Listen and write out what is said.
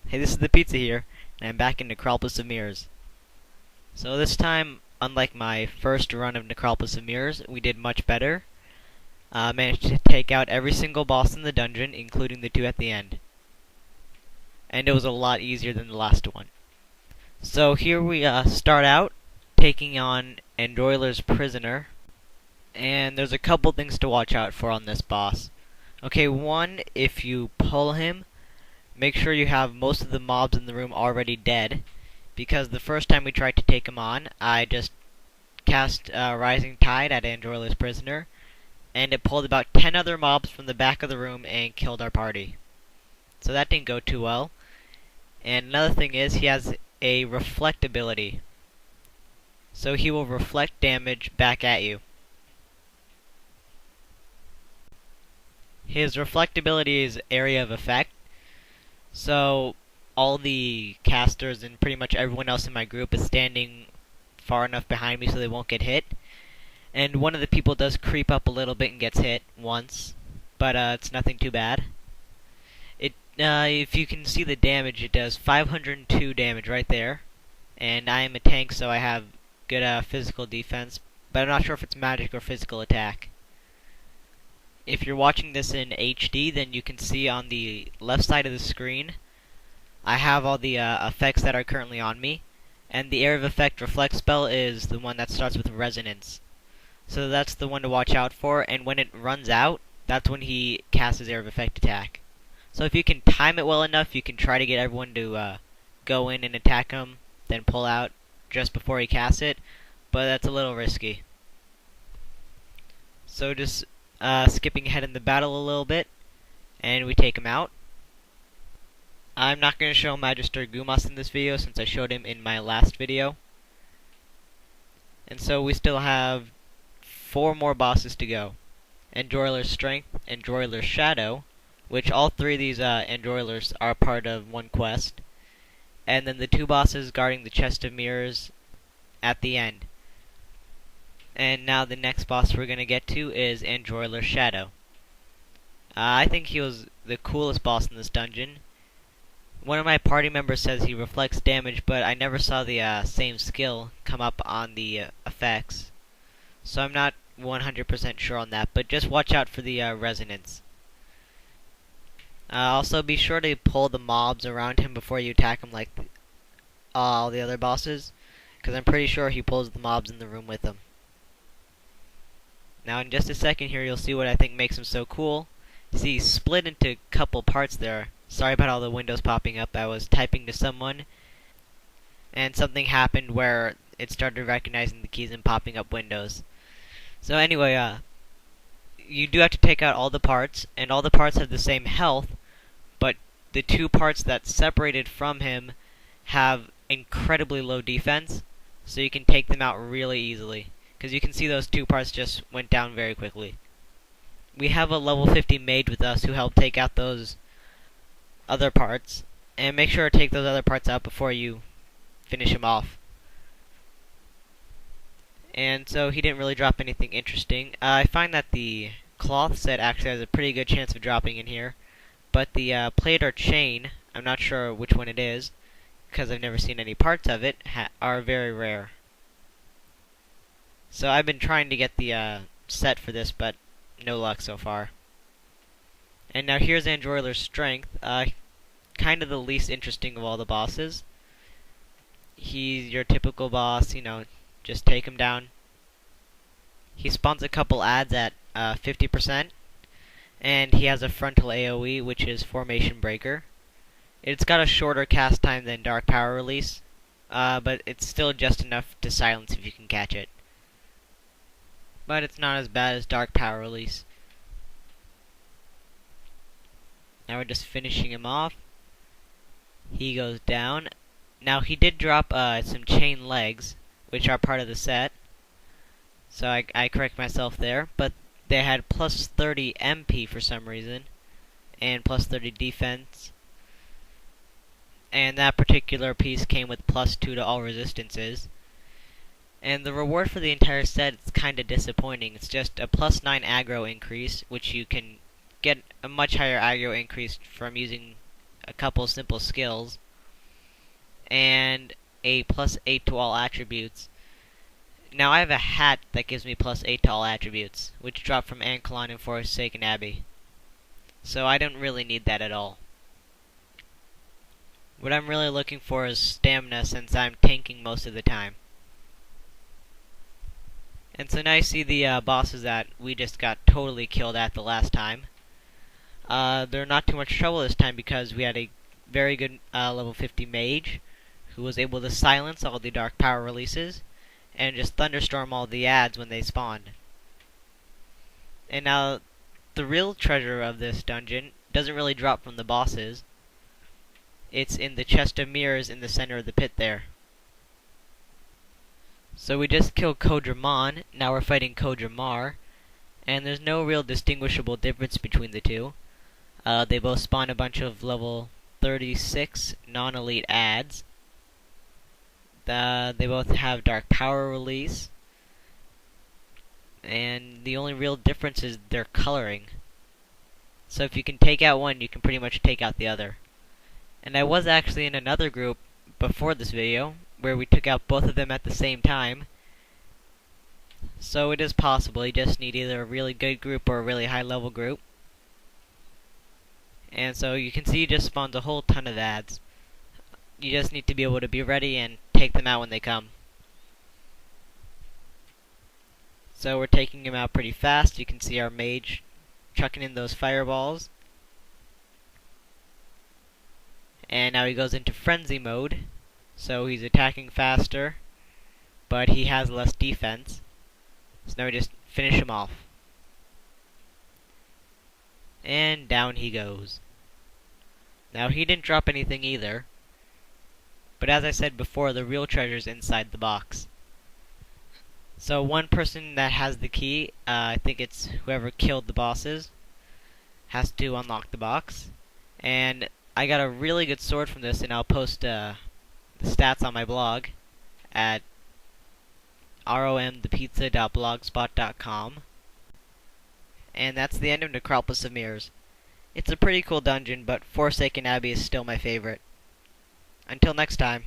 Hey, this is the Pizza here, and I'm back in Necropolis of Mirrors. So this time, unlike my first run of Necropolis of Mirrors, we did much better. Managed to take out every single boss in the dungeon, including the two at the end. And it was a lot easier than the last one. So here we start out, taking on Androiler's prisoner. And there's a couple things to watch out for on this boss. Okay, one, if you pull him, make sure you have most of the mobs in the room already dead, because the first time we tried to take him on, I just cast Rising Tide at Androiler's prisoner, and it pulled about 10 other mobs from the back of the room and killed our party. So that didn't go too well. And another thing is, he has a reflect ability. So he will reflect damage back at you. His reflect ability is area of effect. So all the casters and pretty much everyone else in my group is standing far enough behind me so they won't get hit. And one of the people does creep up a little bit and gets hit once, but it's nothing too bad. If you can see the damage, it does 502 damage right there. And I am a tank, so I have good physical defense, but I'm not sure if it's magic or physical attack. If you're watching this in HD, then you can see on the left side of the screen, I have all the effects that are currently on me, and the area of effect reflect spell is the one that starts with resonance. So that's the one to watch out for, and when it runs out, that's when he casts his area of effect attack. So if you can time it well enough, you can try to get everyone to go in and attack him, then pull out just before he casts it, but that's a little risky. So just skipping ahead in the battle a little bit, and we take him out. I'm not going to show Magister Gumas in this video since I showed him in my last video. And so we still have 4 more bosses to go. Androiler's Strength, Androiler's Shadow, which all 3 of these Androilers are part of one quest. And then the 2 bosses guarding the Chest of Mirrors at the end. And now the next boss we're going to get to is Androiler's Shadow. I think he was the coolest boss in this dungeon. One of my party members says he reflects damage, but I never saw the same skill come up on the effects. So I'm not 100% sure on that, but just watch out for the resonance. Also be sure to pull the mobs around him before you attack him like all the other bosses, because I'm pretty sure he pulls the mobs in the room with him. Now in just a second here, you'll see what I think makes him so cool. See, he's split into a couple parts there. Sorry about all the windows popping up. I was typing to someone, and something happened where it started recognizing the keys and popping up windows. So anyway, you do have to take out all the parts, and all the parts have the same health, but the 2 parts that separated from him have incredibly low defense, so you can take them out really easily. Because you can see those 2 parts just went down very quickly. We have a level 50 mage with us who helped take out those other parts. And make sure to take those other parts out before you finish him off. And so he didn't really drop anything interesting. I find that the cloth set actually has a pretty good chance of dropping in here. But the plate or chain, I'm not sure which one it is, because I've never seen any parts of it, are very rare. So I've been trying to get the set for this, but no luck so far. And now here's Androiler's Strength, kind of the least interesting of all the bosses. He's your typical boss, you know, just take him down. He spawns a couple adds at 50%, and he has a frontal AoE, which is Formation Breaker. It's got a shorter cast time than Dark Power Release, but it's still just enough to silence if you can catch it. But it's not as bad as Dark Power Release. Now we're just finishing him off. He goes down. Now he did drop some chain legs, which are part of the set. So I correct myself there. But they had plus 30 MP for some reason, and plus 30 defense. And that particular piece came with plus 2 to all resistances. And the reward for the entire set is kind of disappointing. It's just a plus 9 aggro increase, which you can get a much higher aggro increase from using a couple simple skills, and a +8 to all attributes. Now I have a hat that gives me +8 to all attributes, which dropped from Ankalon and Forsaken Abbey. So I don't really need that at all. What I'm really looking for is stamina, since I'm tanking most of the time. And so now you see the bosses that we just got totally killed at the last time. They're not too much trouble this time because we had a very good level 50 mage who was able to silence all the dark power releases and just thunderstorm all the ads when they spawned. And now, the real treasure of this dungeon doesn't really drop from the bosses. It's in the chest of mirrors in the center of the pit there. So we just killed Kodramon, now we're fighting Kodramar, and there's no real distinguishable difference between the two. They both spawn a bunch of level 36 non-elite ads. They both have dark power release, and the only real difference is their coloring. So if you can take out one, you can pretty much take out the other. And I was actually in another group before this video, where we took out both of them at the same time. So it is possible, you just need either a really good group or a really high level group. And so you can see it just spawns a whole ton of ads. You just need to be able to be ready and take them out when they come. So we're taking them out pretty fast. You can see our mage chucking in those fireballs. And now he goes into frenzy mode. So he's attacking faster, but he has less defense. So now we just finish him off. And down he goes. Now he didn't drop anything either. But as I said before, the real treasure's inside the box. So one person that has the key, I think it's whoever killed the bosses, has to unlock the box. And I got a really good sword from this, and I'll post the stats on my blog at romthepizza.blogspot.com. And that's the end of Necropolis of Mirrors. It's a pretty cool dungeon, but Forsaken Abbey is still my favorite. Until next time.